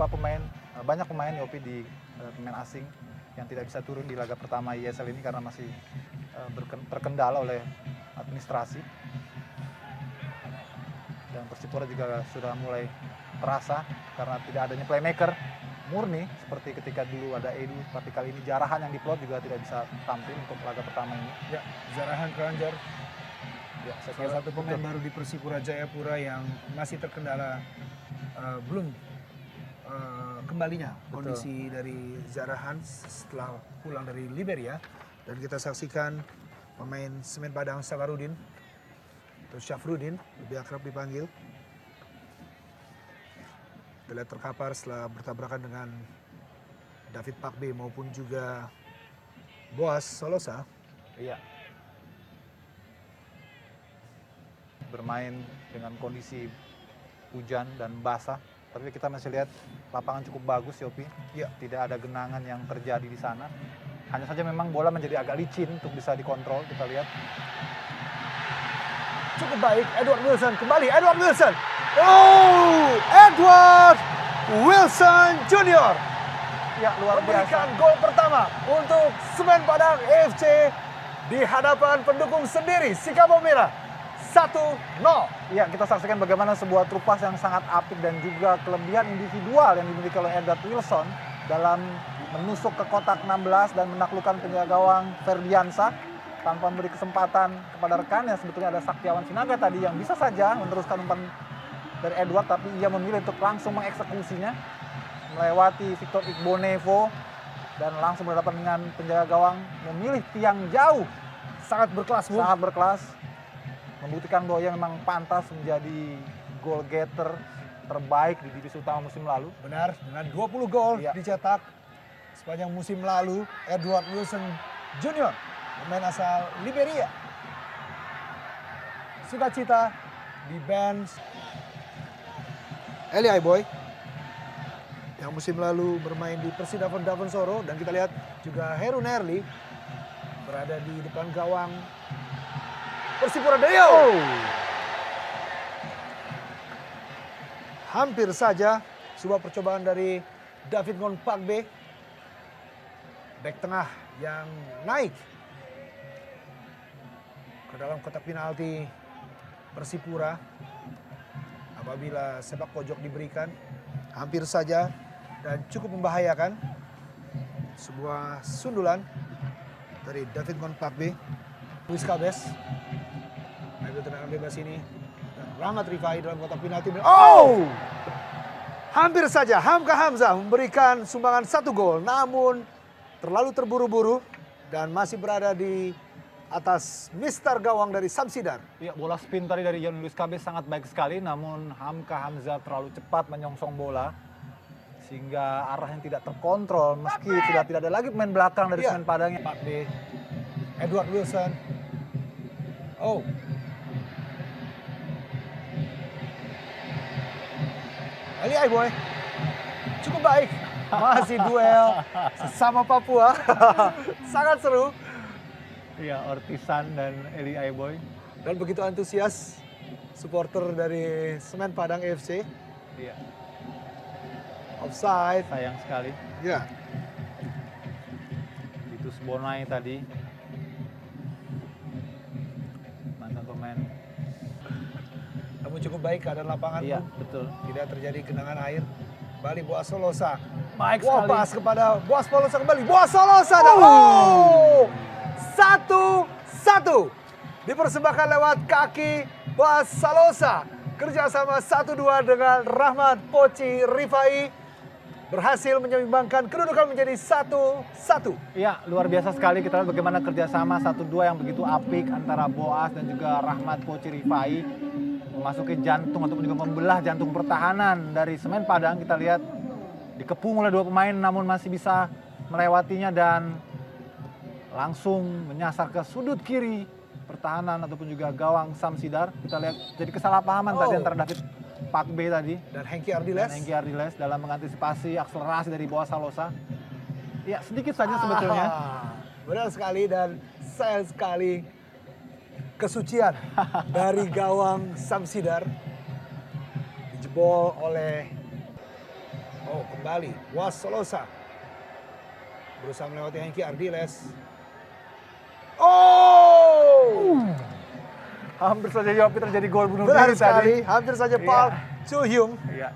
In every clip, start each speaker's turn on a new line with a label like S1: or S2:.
S1: banyak pemain Yopi di pemain asing yang tidak bisa turun di laga pertama ISL ini karena masih terkendala oleh administrasi. Dan Persipura juga sudah mulai terasa karena tidak adanya playmaker murni seperti ketika dulu ada Edu, tapi kali ini Jarahan yang diplot juga tidak bisa tampil untuk laga pertama ini.
S2: Ya, Jarahan Keranjar.
S1: Ya,
S2: Salah satu pemain baru di Persipura Jayapura yang masih terkendala belum kembalinya kondisi dari Jarahan setelah pulang dari Liberia. Dan kita saksikan pemain Semen Padang Safarudin atau Syafrudin, lebih akrab dipanggil. Terlihat terkapar setelah bertabrakan dengan David Pakbe maupun juga Boas Solosa.
S1: Iya. Bermain dengan kondisi hujan dan basah, tapi kita masih lihat lapangan cukup bagus, Yopi.
S2: Ya.
S1: Tidak ada genangan yang terjadi di sana. Hanya saja memang bola menjadi agak licin untuk bisa dikontrol. Kita lihat.
S2: Cukup baik, Edward Wilson kembali, Edward Wilson. Oh, Edward Wilson Junior.
S1: Ya, luar biasa.
S2: Memberikan gol pertama untuk Semen Padang FC di hadapan pendukung sendiri, Sikabo Merah. 1-0.
S1: Ya, kita saksikan bagaimana sebuah trupas yang sangat apik dan juga kelebihan individual yang dimiliki oleh Edward Wilson dalam menusuk ke kotak 16 dan menaklukkan penjaga gawang Ferdiansa tanpa memberi kesempatan kepada rekannya. Sebetulnya ada Saktiawan Sinaga tadi yang bisa saja meneruskan umpan dari Edward, tapi ia memilih untuk langsung mengeksekusinya melewati Victor Igbonevo dan langsung berhadapan dengan penjaga gawang, memilih tiang jauh.
S2: Sangat berkelas, Bu.
S1: Sangat berkelas, membuktikan bahwa ia memang pantas menjadi goal getter terbaik di divisi utama musim lalu.
S2: Benar, dengan 20 gol
S1: Ya.
S2: dicetak sepanjang musim lalu, Edward Wilson Junior, pemain asal Liberia. Sukacita di bench Eli Aiboy yang musim lalu bermain di Persidafon Davonsoro, dan kita lihat juga Heru Nerli berada di depan gawang Persipura Deo. Hampir saja sebuah percobaan dari David Ngon Pakbe, bek tengah yang naik ke dalam kotak penalti Persipura. Apabila sepak pojok diberikan, hampir saja dan cukup membahayakan. Sebuah sundulan dari David Ngon Pakbe. Luis Cabes ambil tendangan bebas ini. Dan Rahmat Rifai dalam kotak penalti. Oh! Hampir saja Hamka Hamzah memberikan sumbangan 1 gol, namun terlalu terburu-buru dan masih berada di atas mister gawang dari Samsidar.
S1: Ya, bola spin tadi dari Jan Luis Cabes sangat baik sekali, namun Hamka Hamzah terlalu cepat menyongsong bola sehingga arahnya tidak terkontrol meski sudah tidak ada lagi pemain belakang dari Semen Padang.
S2: Pakbe, Edward Wilson. Oh. Ali Aiboy. Cukup baik. Masih duel sesama Papua. Sangat seru.
S1: Iya, Ortisan dan Eli Aiboy.
S2: Dan begitu antusias supporter dari Semen Padang FC.
S1: Iya.
S2: Offside.
S1: Sayang sekali.
S2: Ya.
S1: Titus Bonai tadi. Mantan pemain.
S2: Namun cukup baik keadaan lapangan.
S1: Iya,
S2: pun.
S1: betul.
S2: Tidak terjadi genangan air. Kembali Boas Solosa.
S1: Baik
S2: Wah,
S1: sekali.
S2: pas kepada Boas Solosa kembali. Boas Solosa. Oh! 1-1. Dipersembahkan lewat kaki Boas Solosa. Kerjasama 1-2 dengan Rahmat Poci Rifai. Berhasil menyeimbangkan kedudukan menjadi 1-1.
S1: Iya, luar biasa sekali kita lihat bagaimana kerjasama 1-2 yang begitu apik antara Boas dan juga Rahmat Poci Rifai. Memasuki jantung ataupun juga membelah jantung pertahanan dari Semen Padang. Kita lihat dikepung oleh 2 pemain namun masih bisa melewatinya dan langsung menyasar ke sudut kiri pertahanan ataupun juga gawang Samsidar. Kita lihat jadi kesalahpahaman tadi antara David Pakbe tadi
S2: dan Hengki Ardiles.
S1: Hengki Ardiles dalam mengantisipasi akselerasi dari Boas Salosa. Ya, sedikit saja sebetulnya.
S2: Benar sekali dan sayang sekali kesucian dari gawang Samsidar dijebol oleh Oh, kembali. Boas Solosa. Berusaha melewati Hengki Ardiles. Oh!
S1: Hampir saja Yopi terjadi gol bunuh
S2: Benar
S1: diri tadi.
S2: sekali. Hampir saja
S1: Iya.
S2: Park Chu-hyung.
S1: Iya.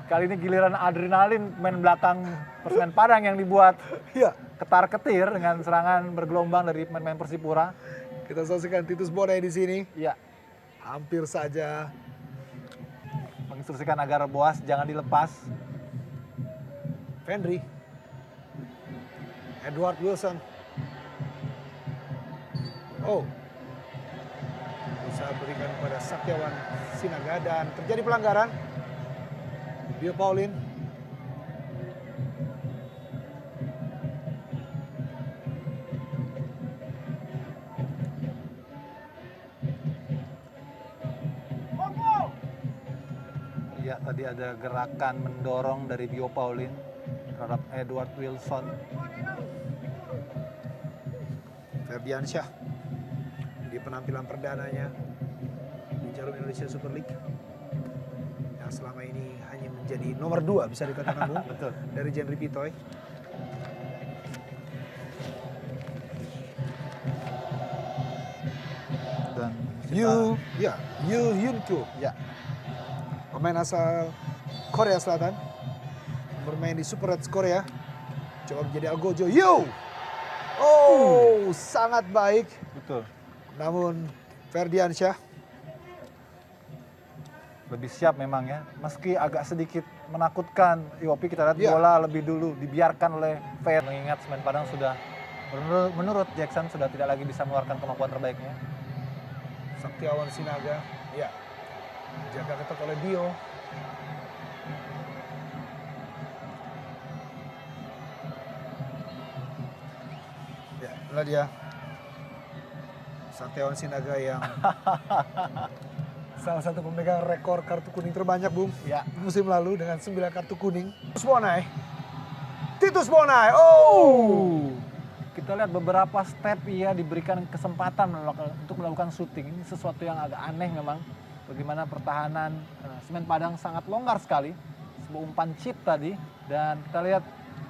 S1: Kali ini giliran adrenalin main belakang Persemayan Padang yang dibuat
S2: Iya.
S1: ketar-ketir dengan serangan bergelombang dari pemain-pemain Persipura.
S2: Kita saksikan Titus Bonai di sini.
S1: Iya.
S2: Hampir saja.
S1: Menginstruksikan agar Boas jangan dilepas.
S2: Fendry. Edward Wilson. Oh. Bisa berikan kepada Saktiawan Sinaga dan terjadi pelanggaran. Bio Paulin.
S1: Iya, tadi ada gerakan mendorong dari Bio Paulin terhadap Edward Wilson.
S2: Ferdiansyah di penampilan perdananya di Jarum Indonesia Super League yang selama ini hanya menjadi nomor 2 bisa dikatakan Bung.
S1: Betul.
S2: Dari Jenry Pitoy.
S1: Dan
S2: Yu Hyun Kyo,
S1: ya,
S2: pemain asal Korea Selatan, bermain di Super Reds Korea, coba menjadi Algojo. Oh, sangat baik.
S1: betul.
S2: Namun Ferdiansyah
S1: Lebih siap memang ya. Meski agak sedikit menakutkan Yopi, kita lihat
S2: Iya.
S1: bola lebih dulu dibiarkan oleh Fer. Mengingat Semen Padang sudah menurut Jackson sudah tidak lagi bisa mengeluarkan kemampuan terbaiknya.
S2: Saktiawan Sinaga, ya, jaga ketat oleh Bio. Ya, inilah dia Saktiawan Sinaga yang salah satu pemegang rekor kartu kuning terbanyak, Bung.
S1: Ya,
S2: Musim lalu dengan 9 kartu kuning. Titus Bonai, oh!
S1: kita lihat beberapa step ia diberikan kesempatan untuk melakukan syuting. Ini sesuatu yang agak aneh memang. Bagaimana pertahanan Semen Padang sangat longgar sekali. Sebuah umpan chip tadi. Dan kita lihat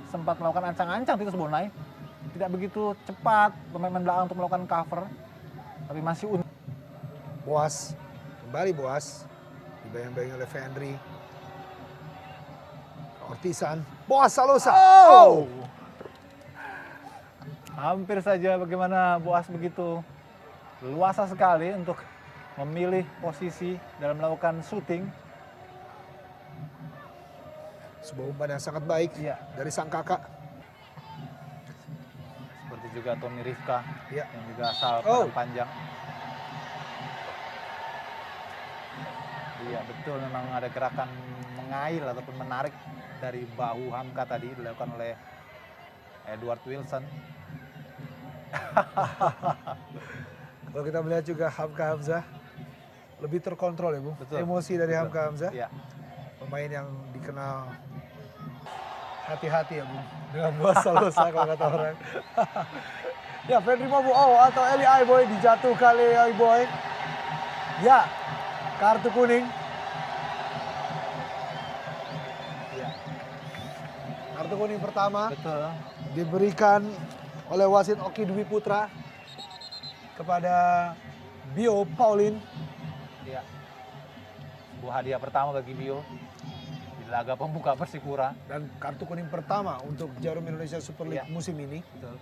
S1: sempat melakukan ancang-ancang Titus Bonai. Tidak begitu cepat pemain belakang untuk melakukan cover. Tapi masih
S2: Boas, kembali Boas. Dibayang-bayang oleh Fendry. Ortisan, Boas Salosa.
S1: Oh! Hampir saja bagaimana Boas begitu luasa sekali untuk memilih posisi dalam melakukan syuting.
S2: Sebuah umpan yang sangat baik
S1: Iya.
S2: dari sang kakak.
S1: Seperti juga Tommy Rifka
S2: Iya.
S1: yang juga asal
S2: Oh.
S1: Padang Panjang. Iya betul, memang ada gerakan mengail ataupun menarik dari bahu Hamka tadi dilakukan oleh Edward Wilson.
S2: Kalau kita melihat juga Hamka Hamzah lebih terkontrol ya, Bu.
S1: Betul.
S2: Emosi dari
S1: Betul.
S2: Hamka Hamzah.
S1: Iya.
S2: Pemain yang dikenal hati-hati ya, Bu. Dengan Boas Salosa kalau kata orang. Ya, Fendry Mobu atau Eli Aiboy dijatuhkan oleh Aiboy. Ya, kartu kuning.
S1: Iya.
S2: Kartu kuning pertama
S1: Betul.
S2: diberikan oleh wasit Oki Dwi Putra kepada Bio Paulin.
S1: Iya. Sebuah hadiah pertama bagi Bio di laga pembuka Persipura.
S2: Dan kartu kuning pertama untuk Jarum Indonesia Super League
S1: Iya.
S2: musim ini.
S1: Betul.